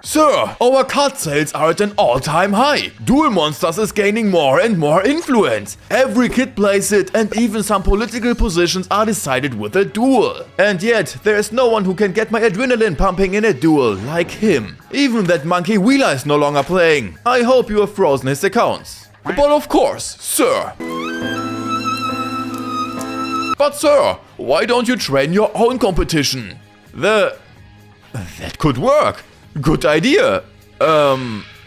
Sir, our card sales are at an all-time high. Duel Monsters is gaining more and more influence. Every kid plays it and even some political positions are decided with a duel. And yet, there is no one who can get my adrenaline pumping in a duel like him. Even that monkey Wheeler is no longer playing. I hope you have frozen his accounts. But of course, sir. But sir, why don't you train your own competition? That could work. Good idea.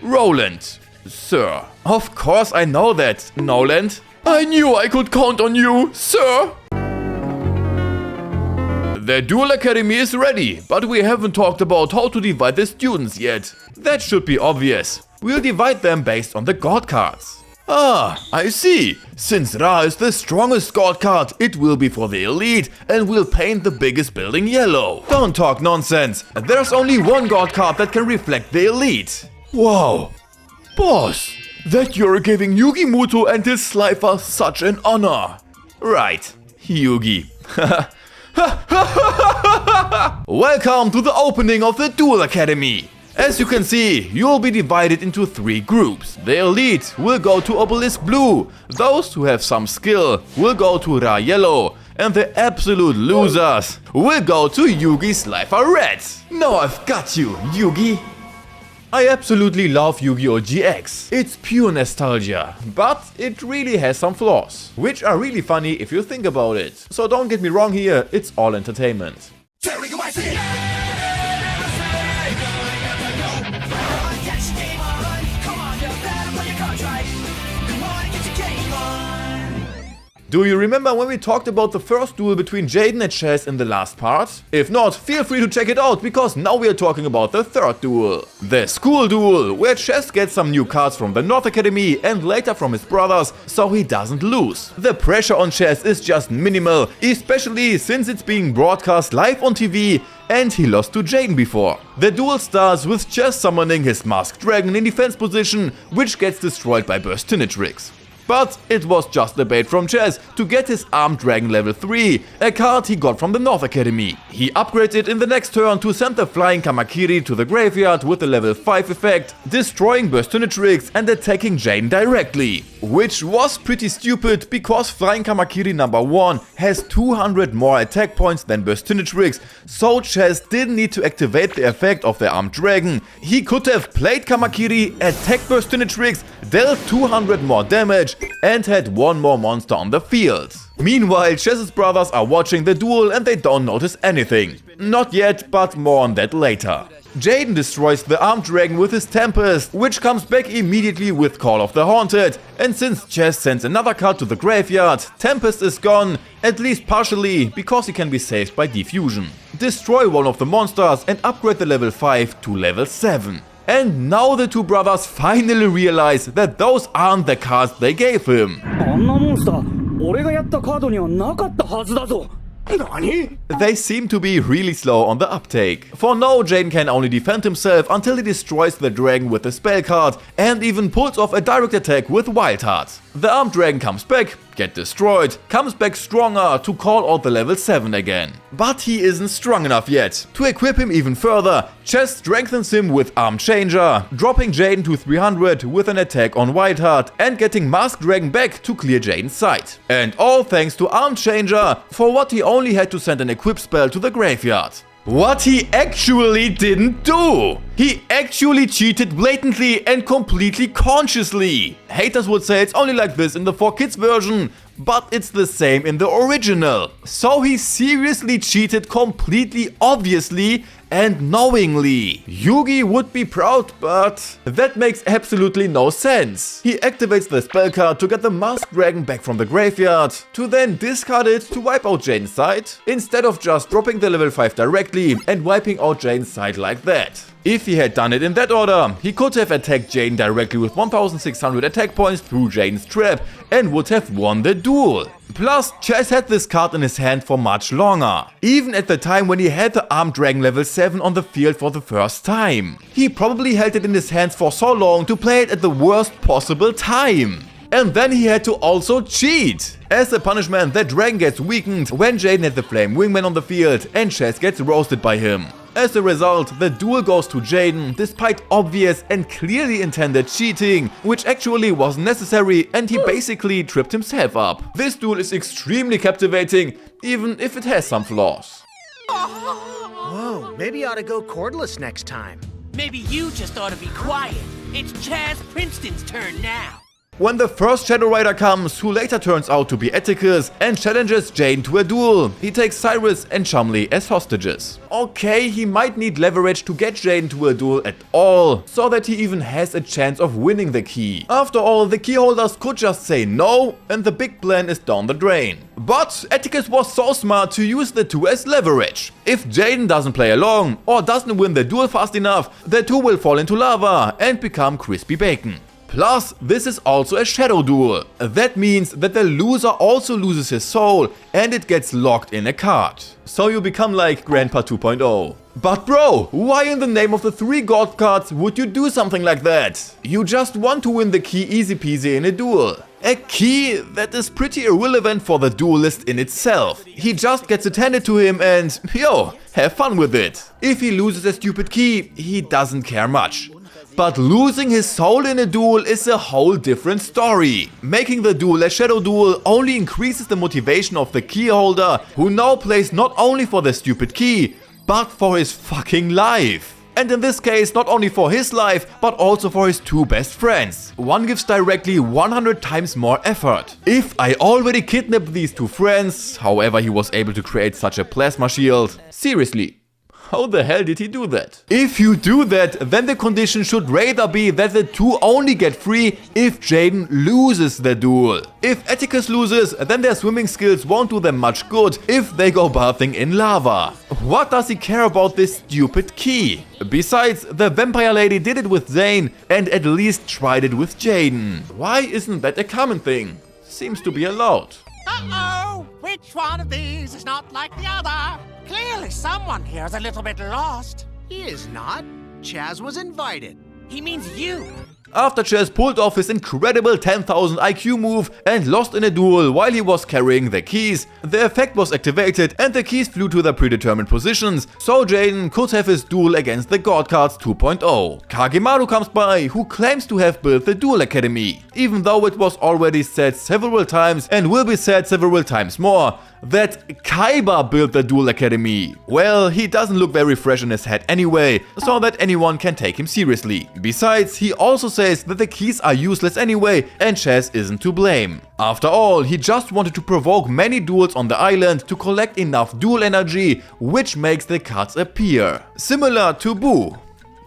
Roland. Sir. Of course I know that, Noland. I knew I could count on you, sir. The Duel Academy is ready, but we haven't talked about how to divide the students yet. That should be obvious. We'll divide them based on the god cards. Ah, I see. Since Ra is the strongest god card, it will be for the elite and we'll paint the biggest building yellow. Don't talk nonsense. There's only one god card that can reflect the elite. Wow. Boss, that you're giving Yugi Muto and his Slifer such an honor. Right, Yugi. Welcome to the opening of the Duel Academy. As you can see, you'll be divided into 3 groups. The elite will go to Obelisk Blue, those who have some skill will go to Ra Yellow, and the absolute losers will go to Yugi Slifer Red. Now I've got you, Yugi. I absolutely love Yu-Gi-Oh! GX. It's pure nostalgia, but it really has some flaws, which are really funny if you think about it. So don't get me wrong here, it's all entertainment. Do you remember when we talked about the first duel between Jaden and Chazz in the last part? If not, feel free to check it out, because now we are talking about the third duel. The school duel, where Chazz gets some new cards from the North Academy and later from his brothers, so he doesn't lose. The pressure on Chazz is just minimal, especially since it's being broadcast live on TV and he lost to Jaden before. The duel starts with Chazz summoning his Masked Dragon in defense position, which gets destroyed by Burstinatrix. But it was just a bait from Chazz to get his Armed Dragon level 3, a card he got from the North Academy. He upgraded it in the next turn to send the Flying Kamakiri to the graveyard with the level 5 effect, destroying Burstinatrix and attacking Jaden directly. Which was pretty stupid, because Flying Kamakiri number 1 has 200 more attack points than Burstinatrix, so Chazz didn't need to activate the effect of the Armed Dragon. He could have played Kamakiri, attacked Burstinatrix, dealt 200 more damage, and had one more monster on the field. Meanwhile, Chazz's brothers are watching the duel and they don't notice anything. Not yet, but more on that later. Jaden destroys the Armed Dragon with his Tempest, which comes back immediately with Call of the Haunted, and since Chazz sends another card to the graveyard, Tempest is gone, at least partially, because he can be saved by Diffusion. Destroy one of the monsters and upgrade the level 5 to level 7. And now the two brothers finally realize that those aren't the cards they gave him. They seem to be really slow on the uptake. For now, Jaden can only defend himself until he destroys the dragon with a spell card and even pulls off a direct attack with Wild Heart. The Armed Dragon comes back, gets destroyed, comes back stronger to call out the level 7 again. But he isn't strong enough yet. To equip him even further, Chazz strengthens him with Arm Changer, dropping Jaden to 300 with an attack on Wild Heart and getting Masked Dragon back to clear Jaden's sight. And all thanks to Arm Changer, for what he only had to send an equip spell to the graveyard. What he actually didn't do! He actually cheated blatantly and completely consciously. Haters would say it's only like this in the 4Kids version, but it's the same in the original. So he seriously cheated completely obviously and knowingly. Yugi would be proud, but that makes absolutely no sense. He activates the spell card to get the Masked Dragon back from the graveyard, to then discard it to wipe out Jaden's side, instead of just dropping the level 5 directly and wiping out Jaden's side like that. If he had done it in that order, he could have attacked Jaden directly with 1600 attack points through Jaden's trap and would have won the duel. Plus, Chazz had this card in his hand for much longer, even at the time when he had the Armed Dragon level 7 on the field for the first time. He probably held it in his hands for so long to play it at the worst possible time. And then he had to also cheat. As a punishment, that dragon gets weakened when Jaden had the Flame Wingman on the field and Chazz gets roasted by him. As a result, the duel goes to Jaden despite obvious and clearly intended cheating, which actually wasn't necessary, and he basically tripped himself up. This duel is extremely captivating, even if it has some flaws. Whoa, maybe I ought to go cordless next time. Maybe you just ought to be quiet. It's Chaz Princeton's turn now. When the first Shadow Rider comes, who later turns out to be Atticus, and challenges Jaden to a duel, he takes Cyrus and Chumley as hostages. Okay, he might need leverage to get Jaden to a duel at all, so that he even has a chance of winning the key. After all, the key holders could just say no, and the big plan is down the drain. But Atticus was so smart to use the two as leverage. If Jaden doesn't play along, or doesn't win the duel fast enough, the two will fall into lava and become crispy bacon. Plus, this is also a shadow duel. That means that the loser also loses his soul and it gets locked in a card. So you become like Grandpa 2.0. But bro, why in the name of the 3 god cards would you do something like that? You just want to win the key easy peasy in a duel. A key that is pretty irrelevant for the duelist in itself. He just gets it handed to him and, yo, have fun with it. If he loses a stupid key, he doesn't care much. But losing his soul in a duel is a whole different story. Making the duel a shadow duel only increases the motivation of the key holder, who now plays not only for the stupid key, but for his fucking life. And in this case, not only for his life, but also for his 2 best friends. One gives directly 100 times more effort. If I already kidnapped these 2 friends, however he was able to create such a plasma shield, seriously. How the hell did he do that? If you do that, then the condition should rather be that the 2 only get free if Jaden loses the duel. If Atticus loses, then their swimming skills won't do them much good if they go bathing in lava. What does he care about this stupid key? Besides, the vampire lady did it with Zane and at least tried it with Jaden. Why isn't that a common thing? Seems to be allowed. Uh-oh! Which one of these is not like the other? Clearly someone here is a little bit lost. He is not. Chaz was invited. He means you. After Chaz pulled off his incredible 10,000 IQ move and lost in a duel while he was carrying the keys, the effect was activated and the keys flew to their predetermined positions, so Jaden could have his duel against the God Cards 2.0. Kagemaru comes by, who claims to have built the Duel Academy, even though it was already said several times and will be said several times more that Kaiba built the Duel Academy. Well, he doesn't look very fresh in his head anyway, so that anyone can take him seriously. Besides, he also says that the keys are useless anyway and Chaz isn't to blame. After all, he just wanted to provoke many duels on the island to collect enough duel energy, which makes the cards appear. Similar to Boo,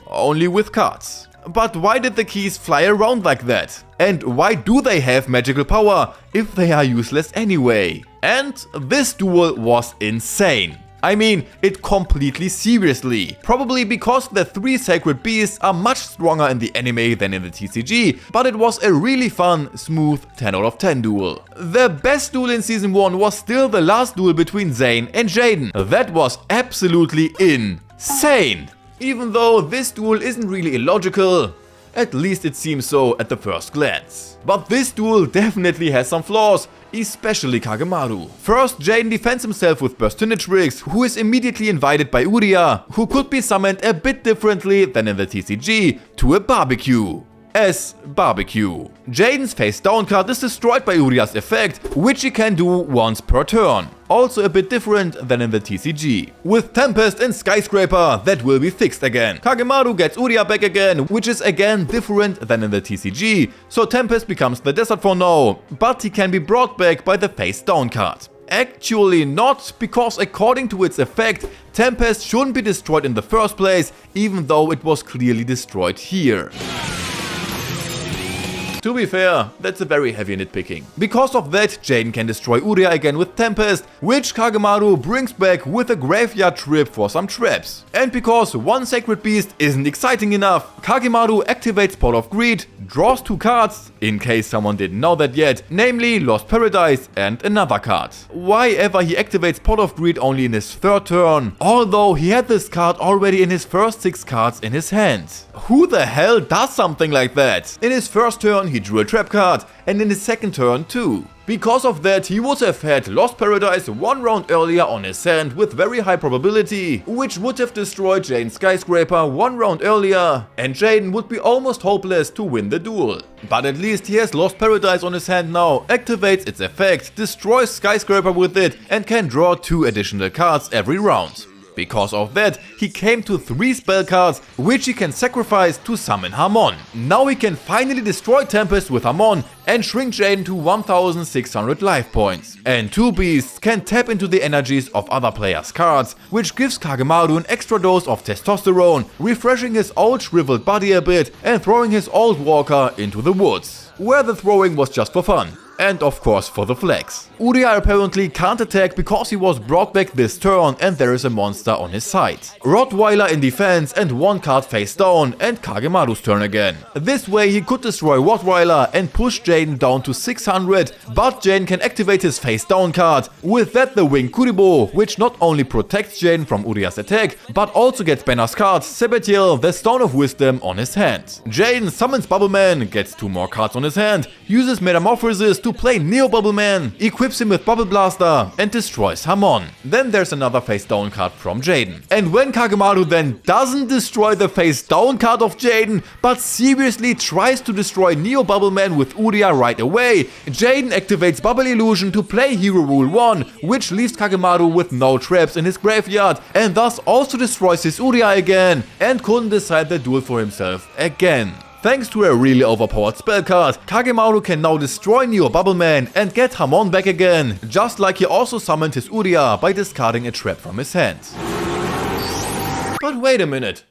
only with cards. But why did the keys fly around like that? And why do they have magical power if they are useless anyway? And this duel was insane. I mean, it completely seriously. Probably because the 3 sacred beasts are much stronger in the anime than in the TCG, but it was a really fun, smooth 10 out of 10 duel. The best duel in Season 1 was still the last duel between Zane and Jaden. That was absolutely insane. Even though this duel isn't really illogical, at least it seems so at the first glance. But this duel definitely has some flaws, especially Kagemaru. First, Jaden defends himself with Burstinatrix, who is immediately invited by Uria, who could be summoned a bit differently than in the TCG, to a barbecue. As barbecue. Jaden's face down card is destroyed by Uria's effect, which he can do once per turn. Also a bit different than in the TCG. With Tempest and Skyscraper, that will be fixed again. Kagemaru gets Uria back again, which is again different than in the TCG, so Tempest becomes the desert for now, but he can be brought back by the face down card. Actually not, because according to its effect, Tempest shouldn't be destroyed in the first place, even though it was clearly destroyed here. To be fair, that's a very heavy nitpicking. Because of that, Jaden can destroy Uria again with Tempest, which Kagemaru brings back with a graveyard trip for some traps. And because one sacred beast isn't exciting enough, Kagemaru activates Pot of Greed, draws 2 cards, in case someone didn't know that yet, namely Lost Paradise and another card. Why ever he activates Pot of Greed only in his 3rd turn, although he had this card already in his first 6 cards in his hand. Who the hell does something like that? In his first turn, he he drew a trap card, and in his second turn too. Because of that, he would have had Lost Paradise 1 round earlier on his hand with very high probability, which would have destroyed Jaden's Skyscraper 1 round earlier, and Jaden would be almost hopeless to win the duel. But at least he has Lost Paradise on his hand now, activates its effect, destroys Skyscraper with it, and can draw 2 additional cards every round. Because of that, he came to 3 spell cards, which he can sacrifice to summon Hamon. Now he can finally destroy Tempest with Hamon and shrink Jaden to 1600 life points. And 2 beasts can tap into the energies of other players' cards, which gives Kagemaru an extra dose of testosterone, refreshing his old shriveled body a bit and throwing his old walker into the woods, where the throwing was just for fun. And of course for the flex. Uria apparently can't attack because he was brought back this turn and there is a monster on his side. Rottweiler in defense and 1 card face down, and Kagemaru's turn again. This way he could destroy Rottweiler and push Jaden down to 600, but Jaden can activate his face down card. With that the Wing Kuribo, which not only protects Jaden from Uria's attack, but also gets Banner's card, Sabatiel, the Stone of Wisdom, on his hand. Jaden summons Bubbleman, gets 2 more cards on his hand, uses Metamorphosis to play Neo Bubbleman, equips him with Bubble Blaster and destroys Hamon. Then there's another face down card from Jaden. And when Kagemaru then doesn't destroy the face down card of Jaden, but seriously tries to destroy Neo Bubbleman with Uria right away, Jaden activates Bubble Illusion to play Hero Rule 1, which leaves Kagemaru with no traps in his graveyard and thus also destroys his Uria again and couldn't decide the duel for himself again. Thanks to a really overpowered spell card, Kagemaru can now destroy Neo Bubbleman and get Hamon back again, just like he also summoned his Uria by discarding a trap from his hand. But wait a minute.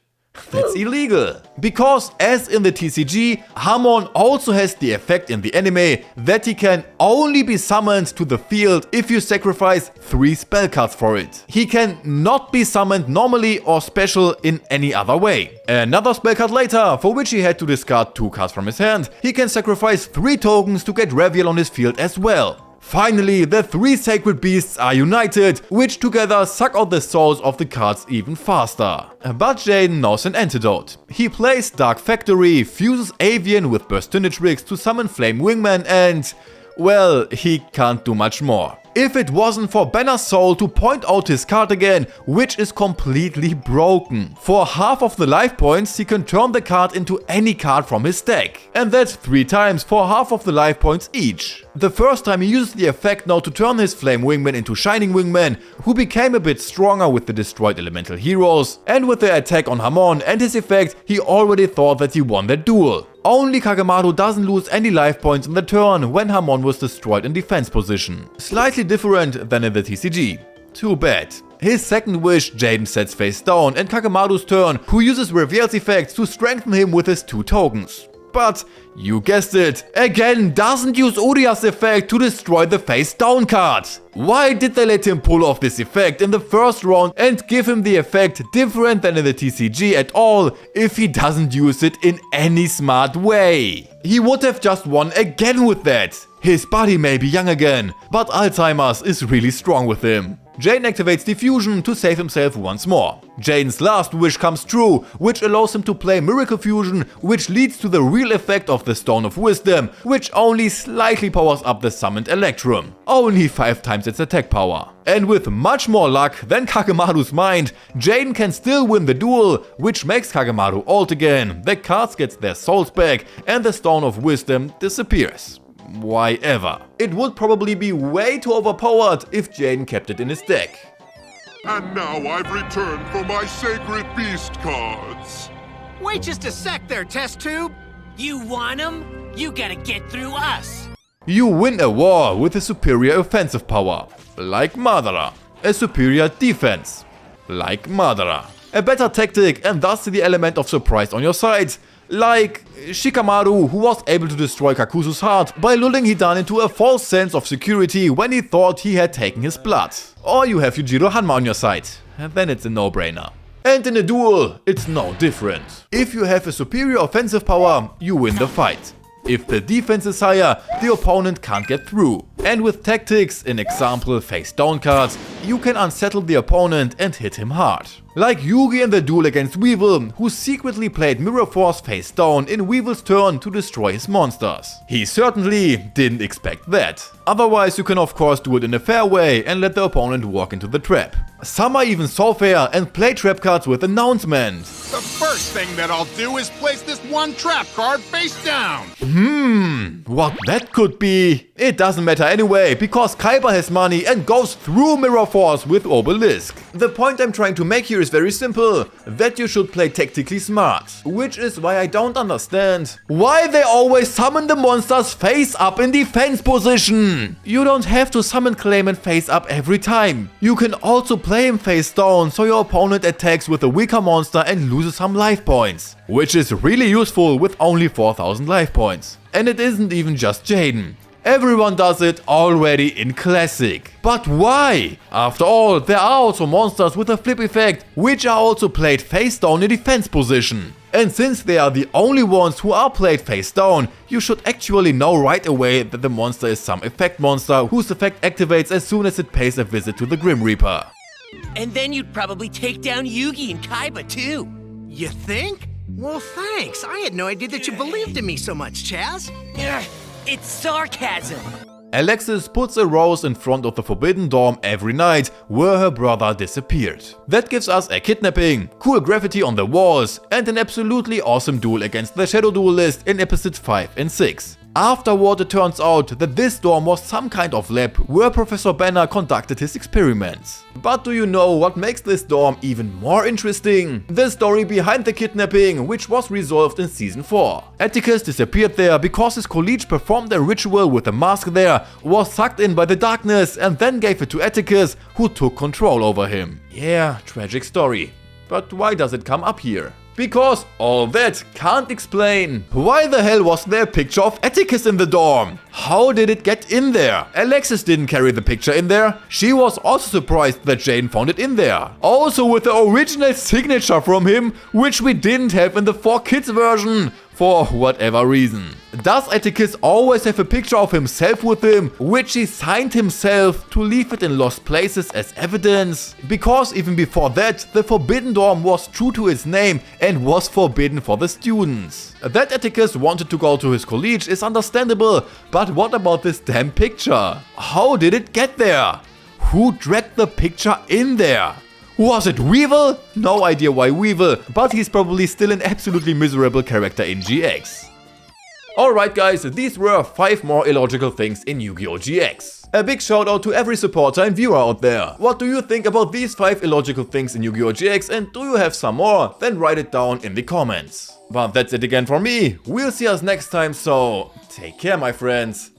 That's illegal. Because as in the TCG, Hamon also has the effect in the anime that he can only be summoned to the field if you sacrifice 3 spell cards for it. He can not be summoned normally or special in any other way. Another spell card later, for which he had to discard 2 cards from his hand, he can sacrifice 3 tokens to get Reveal on his field as well. Finally, the 3 sacred beasts are united, which together suck out the souls of the cards even faster. But Jaden knows an antidote. He plays Dark Factory, fuses Avian with Burstinatrix to summon Flame Wingman and, well, he can't do much more. If it wasn't for Banner's Soul to point out his card again, which is completely broken. For half of the life points, he can turn the card into any card from his deck. And that's 3 times for half of the life points each. The first time he uses the effect now to turn his Flame Wingman into Shining Wingman, who became a bit stronger with the destroyed elemental heroes. And with the attack on Hamon and his effect, he already thought that he won that duel. Only Kagemaru doesn't lose any life points in the turn when Hamon was destroyed in defense position. Slightly different than in the TCG. Too bad. His second wish, Jaden sets face down and Kagemaru's turn, who uses Reveal's effects to strengthen him with his 2 tokens. But, you guessed it, again doesn't use Uria's effect to destroy the face down card. Why did they let him pull off this effect in the first round and give him the effect different than in the TCG at all if he doesn't use it in any smart way? He would have just won again with that. His body may be young again, but Alzheimer's is really strong with him. Jaden activates Diffusion to save himself once more. Jaden's last wish comes true, which allows him to play Miracle Fusion, which leads to the real effect of the Stone of Wisdom, which only slightly powers up the summoned Electrum. Only 5 times its attack power. And with much more luck than Kagemaru's mind, Jaden can still win the duel, which makes Kagemaru old again, the cards get their souls back, and the Stone of Wisdom disappears. Why ever? It would probably be way too overpowered if Jaden kept it in his deck. And now I've returned for my Sacred Beast cards. Wait just a sec there, test tube. You want 'em? You gotta get through us. You win a war with a superior offensive power, like Madara. A superior defense, like Madara. A better tactic and thus the element of surprise on your side, like Shikamaru, who was able to destroy Kakuzu's heart by lulling Hidan into a false sense of security when he thought he had taken his blood. Or you have Yujiro Hanma on your side, and then it's a no-brainer. And in a duel, it's no different. If you have a superior offensive power, you win the fight. If the defense is higher, the opponent can't get through. And with tactics, in example face down cards, you can unsettle the opponent and hit him hard. Like Yugi in the duel against Weevil, who secretly played Mirror Force face down in Weevil's turn to destroy his monsters. He certainly didn't expect that. Otherwise, you can of course do it in a fair way and let the opponent walk into the trap. Some are even so fair and play trap cards with announcement. The first thing that I'll do is place this one trap card face down. What that could be? It doesn't matter anyway, because Kaiba has money and goes through Mirror Force with Obelisk. The point I'm trying to make here is very simple, that you should play tactically smart. Which is why I don't understand why they always summon the monsters face up in defense position. You don't have to summon Clayman face up every time. You can also play him face down so your opponent attacks with a weaker monster and loses some life points. Which is really useful with only 4000 life points. And it isn't even just Jaden. Everyone does it already in Classic. But why? After all, there are also monsters with a flip effect, which are also played face down in defense position. And since they are the only ones who are played face down, you should actually know right away that the monster is some effect monster whose effect activates as soon as it pays a visit to the Grim Reaper. And then you'd probably take down Yugi and Kaiba too. You think? Well, thanks. I had no idea that you believed in me so much, Chazz. Ugh, it's sarcasm. Alexis puts a rose in front of the Forbidden Dorm every night where her brother disappeared. That gives us a kidnapping, cool graffiti on the walls, and an absolutely awesome duel against the Shadow Duelist in episodes 5 and 6. Afterward, it turns out that this dorm was some kind of lab where Professor Banner conducted his experiments. But do you know what makes this dorm even more interesting? The story behind the kidnapping, which was resolved in season 4. Atticus disappeared there because his colleague performed a ritual with a mask there, was sucked in by the darkness and then gave it to Atticus, who took control over him. Yeah, tragic story. But why does it come up here? Because all that can't explain. Why the hell was there a picture of Atticus in the dorm? How did it get in there? Alexis didn't carry the picture in there. She was also surprised that Jaden found it in there. Also with the original signature from him, which we didn't have in the 4Kids version. For whatever reason. Does Atticus always have a picture of himself with him, which he signed himself to leave it in lost places as evidence? Because even before that, the Forbidden Dorm was true to its name and was forbidden for the students. That Atticus wanted to go to his college is understandable, but what about this damn picture? How did it get there? Who dragged the picture in there? Was it Weevil? No idea why Weevil, but he's probably still an absolutely miserable character in GX. Alright guys, these were 5 more illogical things in Yu-Gi-Oh! GX. A big shout out to every supporter and viewer out there. What do you think about these 5 illogical things in Yu-Gi-Oh! GX, and do you have some more? Then write it down in the comments. But that's it again from me. We'll see us next time, so take care my friends.